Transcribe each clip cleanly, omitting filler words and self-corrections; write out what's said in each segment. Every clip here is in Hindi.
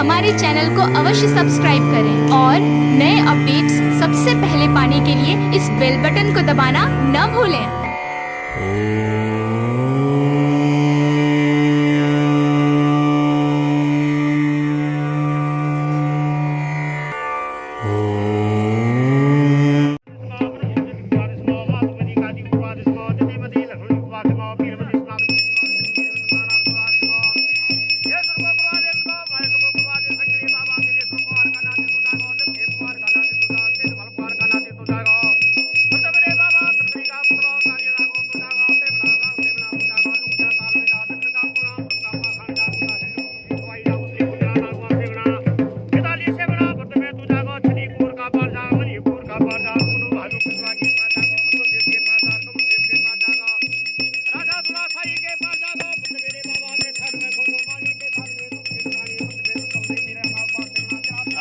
हमारे चैनल को अवश्य सब्सक्राइब करें और नए अपडेट्स सबसे पहले पाने के लिए इस बेल बटन को दबाना न भूलें।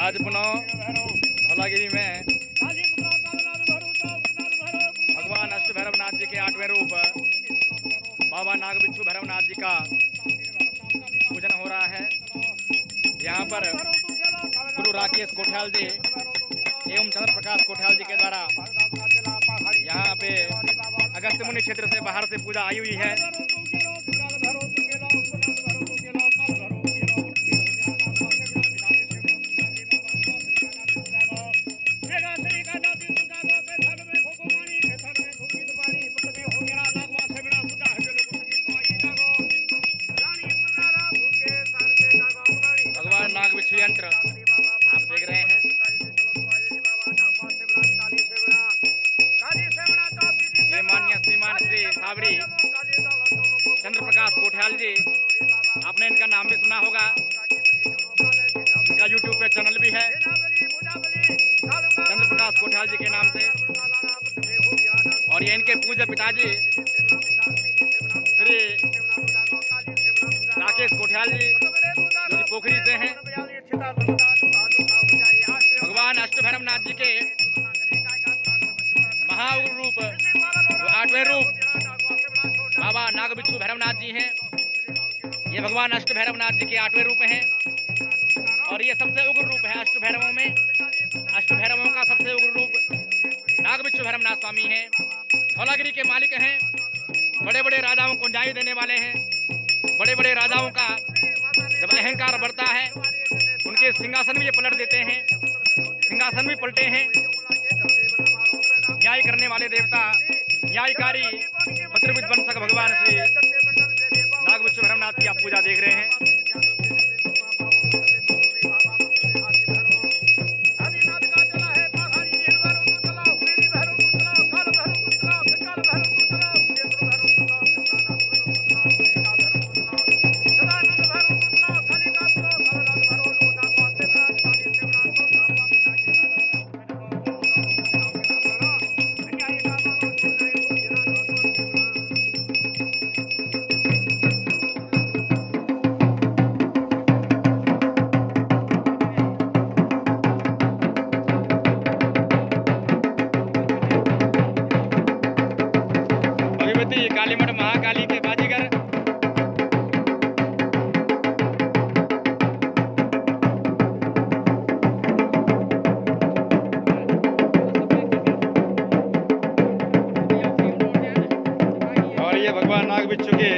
आज पुनः धौलागिरी में भगवान अष्ट भैरवनाथ जी के 8वें रूप बाबा नाग बिच्छू भैरवनाथ जी का पूजन हो रहा है। यहाँ पर गुरु राकेश कोठियाल जी एवं चंद्र प्रकाश कोठियाल जी के द्वारा यहाँ पे अगस्त मुनि क्षेत्र से बाहर से पूजा आई हुई है। भगवान नाग बिच्छू यंत्र आप देख रहे हैं। ये माननीय श्रीमान श्री सावरी चंद्र प्रकाश कोठियाल जी, आपने इनका नाम भी सुना होगा। इनका यूट्यूब पे चैनल भी है चंद्र प्रकाश कोठियाल जी के नाम से। और ये इनके पूज्य पिताजी श्री राकेश कोठियाल जी जो कि पोखरी से हैं। भगवान अष्ट भैरवनाथ जी के महाउग्र रूप जो 8वें रूप बाबा नाग बिच्छू भैरवनाथ जी हैं। ये भगवान अष्ट भैरवनाथ जी के 8वें रूप हैं और ये सबसे उग्र रूप है अष्ट भैरवों में। अष्ट भैरवों का सबसे उग्र रूप नाग बिच्छू भैरवनाथ स्वामी हैं। धौलागिरी के मालिक हैं। बड़े बड़े राजाओं को न्याय देने वाले हैं। बड़े बड़े राजाओं का जब अहंकार बढ़ता है उनके सिंहासन भी ये पलट देते हैं। सिंहासन भी पलटे हैं। न्याय करने वाले देवता, न्यायकारी पत्र विध्वंसक भगवान श्री नाग बिच्छू भैरवनाथ की आप पूजा देख रहे हैं। कालीमठ महाकाली के बाजीगर और ये भगवान नाग बिच्छू के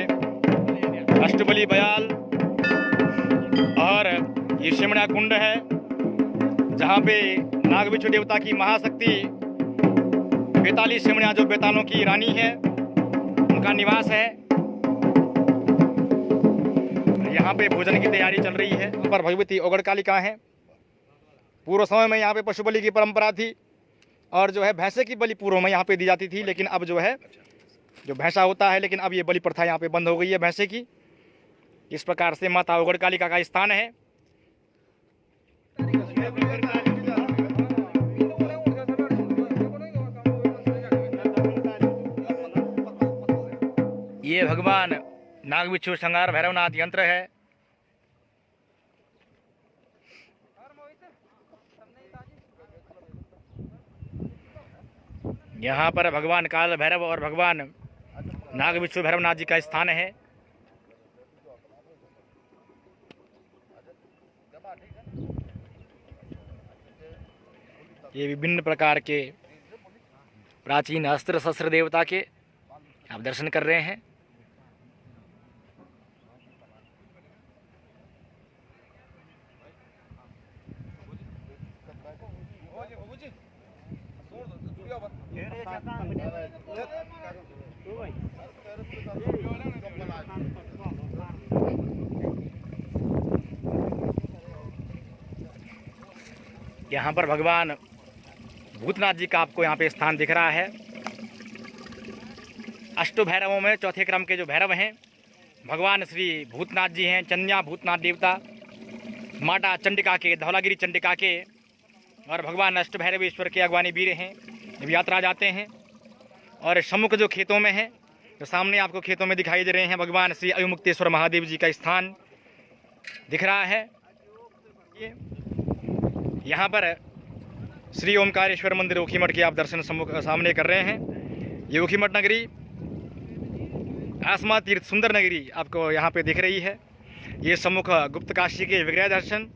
अष्टबली बयाल और ये शिमड़ा कुंड है जहाँ पे नाग बिच्छू देवता की महाशक्ति बेताली शिमड़ा जो बेतालों की रानी है का निवास है। यहाँ पे भोजन की तैयारी चल रही है। पर भगवती ओगड़ कालिका है। पूर्व समय में यहाँ पे पशु बलि की परंपरा थी और जो है भैंसे की बलि पूर्व में यहाँ पे दी जाती थी, लेकिन अब जो है जो भैंसा होता है, लेकिन अब ये बलि प्रथा यहाँ पे बंद हो गई है भैंसे की। इस प्रकार से माता ओगड़ कालिका का स्थान है। ये भगवान नाग बिच्छू श्रृंगार भैरवनाथ यंत्र है। यहाँ पर भगवान काल भैरव और भगवान नाग बिच्छू भैरवनाथ जी का स्थान है। ये विभिन्न प्रकार के प्राचीन अस्त्र शस्त्र देवता के आप दर्शन कर रहे हैं। यहाँ पर भगवान भूतनाथ जी का आपको यहाँ पे स्थान दिख रहा है। अष्टो भैरवों में चौथे क्रम के जो भैरव हैं भगवान श्री भूतनाथ जी हैं। चन्या भूतनाथ देवता माता चंडिका के, धौलागिरी चंडिका के, और भगवान अष्ट भैरवेश्वर के अगवानी वीर हैं। जब यात्रा जाते हैं और सम्मुख जो खेतों में है, तो सामने आपको खेतों में दिखाई दे रहे हैं भगवान श्री अयुमुक्तेश्वर महादेव जी का स्थान दिख रहा है। यहाँ पर श्री ओमकारेश्वर मंदिर ऊखीमठ के आप दर्शन सामने कर रहे हैं। ये ऊखीमठ नगरी आसमा तीर्थ सुंदर नगरी आपको यहाँ पे दिख रही है। ये सम्मुख गुप्त काशी के विग्रह दर्शन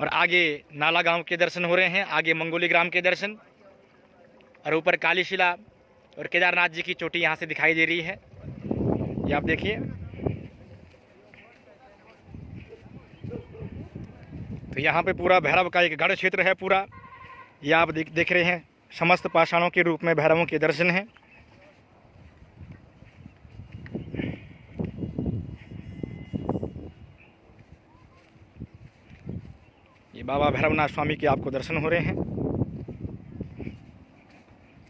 और आगे नाला गांव के दर्शन हो रहे हैं, आगे मंगोली ग्राम के दर्शन, और ऊपर कालीशिला और केदारनाथ जी की चोटी यहाँ से दिखाई दे रही है। ये आप देखिए। तो यहाँ पे पूरा भैरव का एक गढ़ क्षेत्र है पूरा। ये आप देख रहे हैं, समस्त पाषाणों के रूप में भैरवों के दर्शन हैं। ये बाबा भैरवनाथ स्वामी के आपको दर्शन हो रहे हैं।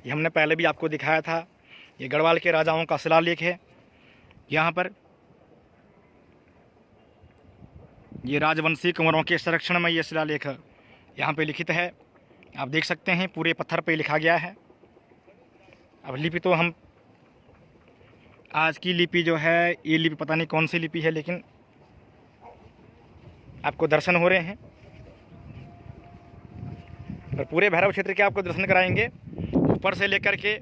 ये हमने पहले भी आपको दिखाया था। ये गढ़वाल के राजाओं का शिलालेख है। यहाँ पर ये राजवंशी कुंवरों के संरक्षण में ये शिलालेख यहाँ पे लिखित है। आप देख सकते हैं पूरे पत्थर पे लिखा गया है। अब लिपि तो हम आज की लिपि जो है, ये लिपि पता नहीं कौन सी लिपि है, लेकिन आपको दर्शन हो रहे हैं। और पूरे भैरव क्षेत्र के आपको दर्शन कराएंगे, ऊपर से लेकर के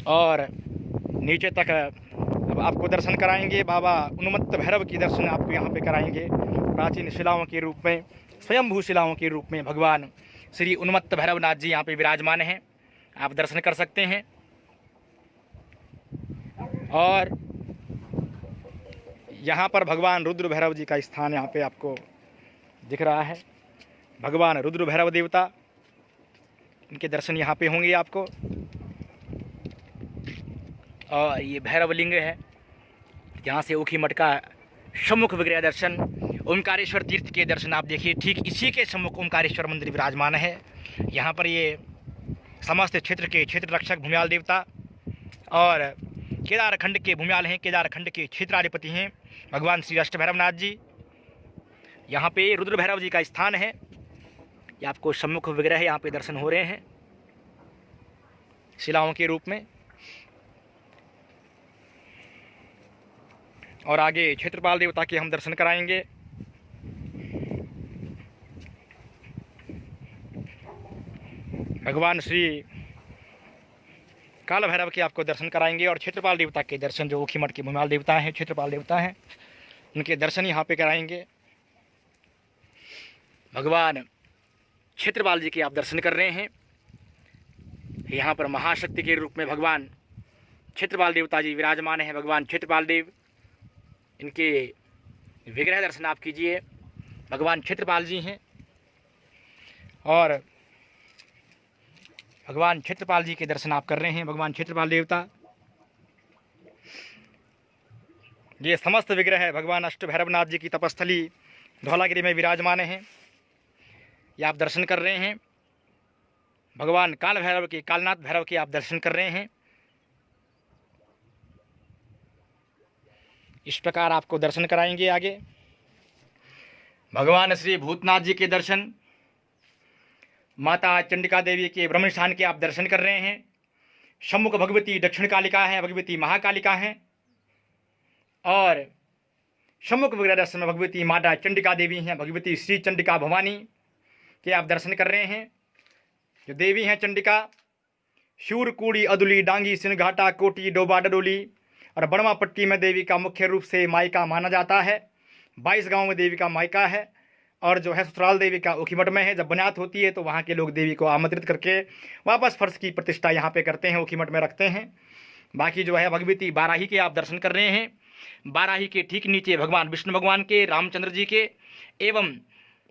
और नीचे तक अब आपको दर्शन कराएंगे। बाबा उन्मत्त भैरव की दर्शन आपको यहाँ पे कराएंगे। प्राचीन शिलाओं के रूप में, स्वयंभू शिलाओं के रूप में भगवान श्री उन्मत्त भैरवनाथ जी यहाँ पे विराजमान हैं। आप दर्शन कर सकते हैं। और यहाँ पर भगवान रुद्र भैरव जी का स्थान यहाँ पे आपको दिख रहा है। भगवान रुद्र भैरव देवता, इनके दर्शन यहाँ पे होंगे आपको। और ये भैरव लिंग है, यहाँ से ऊखीमठ का सम्मुख विग्रह दर्शन, ओमकारेश्वर तीर्थ के दर्शन आप देखिए। ठीक इसी के सम्मुख ओमकारेश्वर मंदिर विराजमान है। यहाँ पर ये समस्त क्षेत्र के क्षेत्र रक्षक भूम्याल देवता और केदार खंड के भूम्याल हैं, केदार खंड के क्षेत्राधिपति हैं भगवान श्री अष्ट भैरवनाथ जी। यहाँ पे रुद्र भैरव जी का स्थान है। ये आपको सम्मुख विग्रह यहाँ पे दर्शन हो रहे हैं शिलाओं के रूप में। और आगे क्षेत्रपाल देवता के हम दर्शन कराएंगे। भगवान श्री काल भैरव के आपको दर्शन कराएंगे और क्षेत्रपाल देवता के दर्शन, जो ऊखीमठ के भूम्याल देवता हैं, क्षेत्रपाल देवता हैं, उनके दर्शन यहाँ पे कराएंगे। भगवान क्षेत्रपाल जी के आप दर्शन कर रहे हैं। यहाँ पर महाशक्ति के रूप में भगवान क्षेत्रपाल देवता जी विराजमान हैं। भगवान क्षेत्रपाल देव, इनके विग्रह दर्शन आप कीजिए। भगवान क्षेत्रपाल जी हैं और भगवान क्षेत्रपाल जी के दर्शन आप कर रहे हैं। भगवान क्षेत्रपाल देवता, ये समस्त विग्रह भगवान अष्ट भैरवनाथ जी की तपस्थली धौलागिरी में विराजमान हैं। ये आप दर्शन कर रहे हैं। भगवान काल भैरव के, कालनाथ भैरव के आप दर्शन कर रहे हैं। इस प्रकार आपको दर्शन कराएंगे। आगे भगवान श्री भूतनाथ जी के दर्शन, माता चंडिका देवी के ब्रह्मस्थान के आप दर्शन कर रहे हैं। सम्मुख भगवती दक्षिण कालिका है, भगवती महाकालिका हैं, और सम्मुख विग्रह दर्शन में भगवती माता चंडिका देवी हैं, भगवती श्री चंडिका भवानी के आप दर्शन कर रहे हैं। जो देवी हैं चंडिका, शूर, कूड़ी, अदुली, डांगी, सिनघाटा, कोटी, डोबा, डडोली और बड़वा पट्टी में देवी का मुख्य रूप से मायका माना जाता है। 22 गांव में देवी का मायका है और जो है ससुराल देवी का ओखीमठ में है। जब बुनियाद होती है तो वहाँ के लोग देवी को आमंत्रित करके वापस फर्श की प्रतिष्ठा यहाँ पे करते हैं, ओखीमठ में रखते हैं। बाकी जो है भगवती बाराही के आप दर्शन कर रहे हैं। बाराही के ठीक नीचे भगवान विष्णु भगवान के, रामचंद्र जी के एवं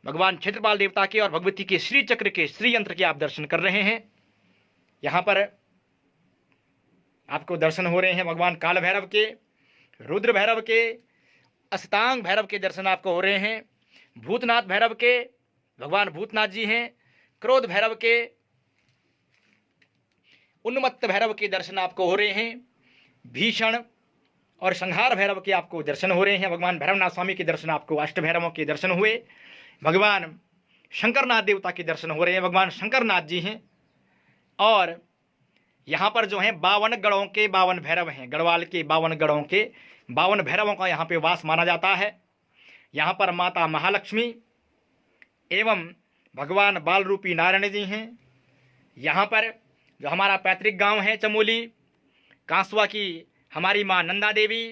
भगवान क्षेत्रपाल देवता के और भगवती के श्री चक्र के, श्री यंत्र के आप दर्शन कर रहे हैं। यहाँ पर आपको दर्शन हो रहे हैं भगवान काल भैरव के, रुद्र भैरव के, अष्टांग भैरव के दर्शन आपको हो रहे हैं। भूतनाथ भैरव के, भगवान भूतनाथ जी हैं। क्रोध भैरव के, उन्मत्त भैरव के दर्शन आपको हो रहे हैं। भीषण और संहार भैरव के आपको दर्शन हो रहे हैं। भगवान भैरवनाथ स्वामी के दर्शन आपको, अष्ट भैरवों के दर्शन हुए। भगवान शंकरनाथ देवता के दर्शन हो रहे हैं, भगवान शंकरनाथ जी हैं। और यहाँ पर जो है 52 गढ़ों के 52 भैरव हैं। गढ़वाल के 52 गढ़ों के 52 भैरवों का यहाँ पे वास माना जाता है। यहाँ पर माता महालक्ष्मी एवं भगवान बाल रूपी नारायण जी हैं। यहाँ पर जो हमारा पैतृक गांव है चमोली, कांसुआ की हमारी माँ नंदा देवी,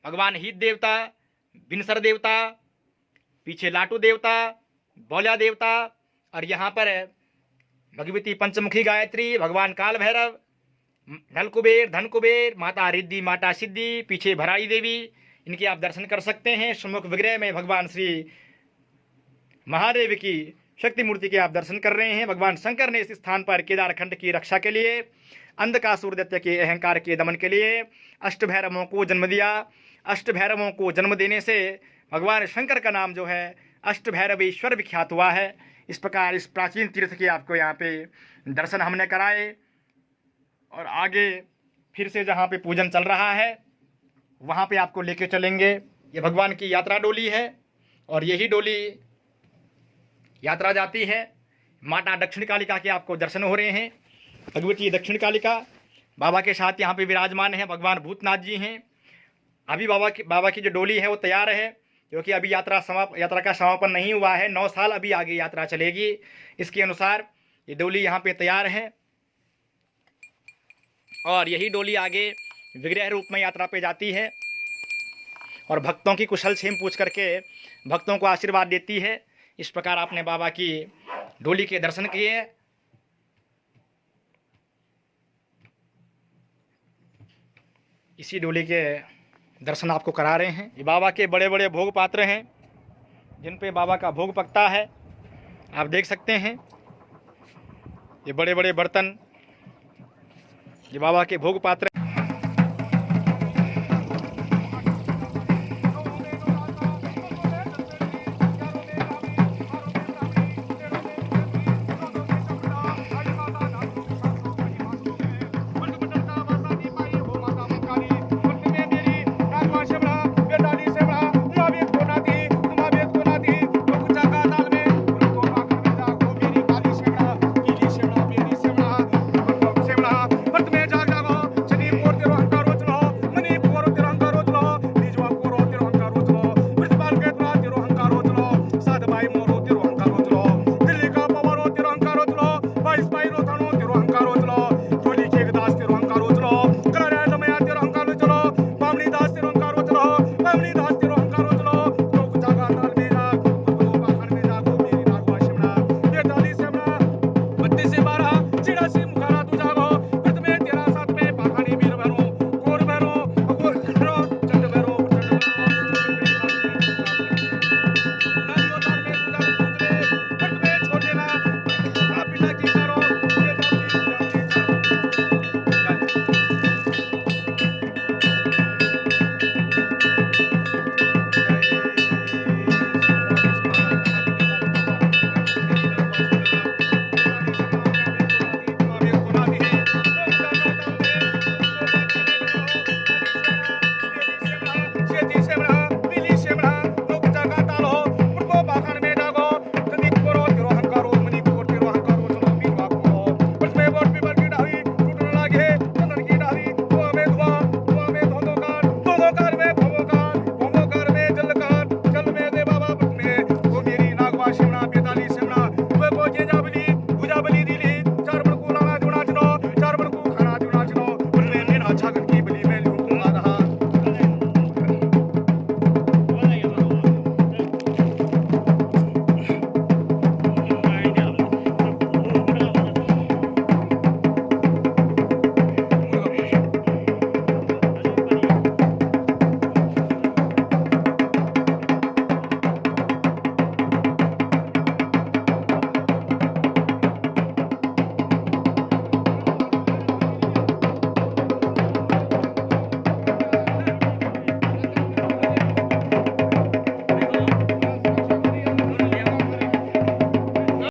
भगवान हित देवता, बिनसर देवता, पीछे लाटू देवता, बौलिया देवता, और यहाँ पर भगवती पंचमुखी गायत्री, भगवान काल भैरव, नल कुबेर, धन कुबेर, माता रिद्धि, माता सिद्धि, पीछे भराई देवी, इनके आप दर्शन कर सकते हैं। सम्मुख विग्रह में भगवान श्री महादेव की शक्ति मूर्ति के आप दर्शन कर रहे हैं। भगवान शंकर ने इस स्थान पर केदारखंड की रक्षा के लिए, अंधकासुर दैत्य के अहंकार के दमन के लिए अष्ट भैरवों को जन्म दिया। अष्ट भैरवों को जन्म देने से भगवान शंकर का नाम जो है अष्ट भैरवेश्वर विख्यात हुआ है। इस प्रकार इस प्राचीन तीर्थ के आपको यहाँ पे दर्शन हमने कराए, और आगे फिर से जहाँ पे पूजन चल रहा है वहाँ पे आपको लेके चलेंगे। ये भगवान की यात्रा डोली है और यही डोली यात्रा जाती है। माता दक्षिण कालिका के आपको दर्शन हो रहे हैं। भगवती दक्षिण कालिका बाबा के साथ यहाँ पे विराजमान है। भगवान भूतनाथ जी हैं। अभी बाबा की जो डोली है वो तैयार है, क्योंकि अभी यात्रा का समापन नहीं हुआ है। 9 साल अभी आगे यात्रा चलेगी। इसके अनुसार ये डोली यहाँ पे तैयार है और यही डोली आगे विग्रह रूप में यात्रा पे जाती है और भक्तों की कुशल क्षेम पूछ करके भक्तों को आशीर्वाद देती है। इस प्रकार आपने बाबा की डोली के दर्शन किए। इसी डोली के दर्शन आपको करा रहे हैं। ये बाबा के बड़े बड़े भोग पात्र हैं जिन पे बाबा का भोग पकता है। आप देख सकते हैं ये बड़े बड़े बर्तन, ये बाबा के भोग पात्र। शिवना 45